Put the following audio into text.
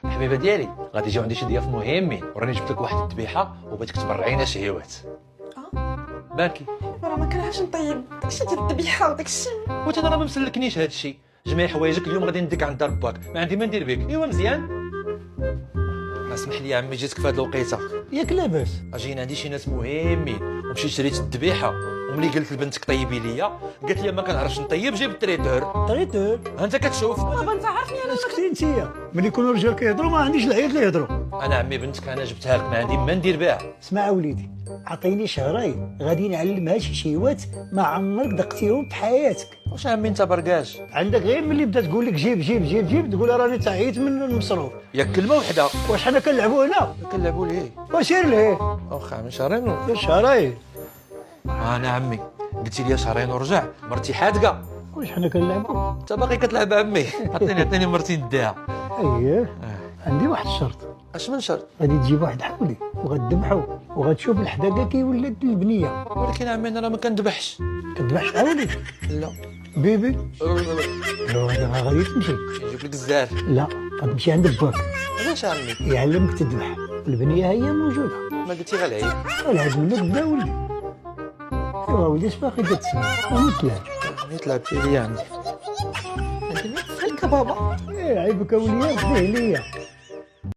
الحبيبه ديالي غادي يجيو عندي شي ضياف مهمين وراني جبت لك واحد الذبيحه وبغيتك تبرعينا شهيوات. باكي راه ما كرهتش نطيب داكشي ديال الذبيحه وداكشي. وانت راه ما مسلكنيش هذا الشيء. جميع حوايجك اليوم غادي نديك عند دار باك، ما عندي ما ندير بك. ايوا مزيان. اسمح لي يا عمي جيتك في هذه الوقيته. ياك لاباس؟ اجينا عندي شي ناس مهمين ومشيت شريت الذبيحه، وملي قلت لبنتك طيبي ليا قالت لي ما كنعرفش نطيب جيب التريتور. طريتور؟ ها انت كتشوف. بابا انت عارفني انا سكتي انتيا، ملي يكونوا الرجال كيهضروا ما عنديش العيط اللي يهضروا. انا عمي بنتك انا جبتها لك ما عندي ما ندير بها. اسمع وليدي، عطيني شهرين غادي نعلمها شي شيوات ما عمرك دقتيهم في حياتك. واش عمي انت بركاج؟ عندك غير ملي بدات تقول لك جيب جيب جيب جيب تقول راني تعيت من المصروف. ياك كلمه وحده. واش حنا كنلعبوا هنا؟ كنلعبوا ليه وسير ليه واخا من شهرين شهرين. انا عمي قلتي لي شهرين ورجع مرتي حادقه. واش حنا كنلعبوا؟ انت باقي كتلعب عمي. عطيني مرتي نديها. اييه عندي واحد الشرط. اش من شرط؟ غادي تجيب واحد حولي وغتذبحو وغتشوف الحداقه كيولد البنيه. ولكن عمي انا راه ما كندبحش. كتذبحش عاودي لا بيبي. لو دابا غادي تمشي. نجيب لك الزار. لا غتمشي عند باك علاش عمي؟ يعلمك تذبح. البنيه هي موجوده. ما قلتي غير العيب. العيب منك بدا ولدي. ايوا ولدي اش باقي كتسمع؟ انا تلعب. عمي تلعبتي ليا عندي. فهمك بابا. ايه عيبك اولياء خذيه ليا.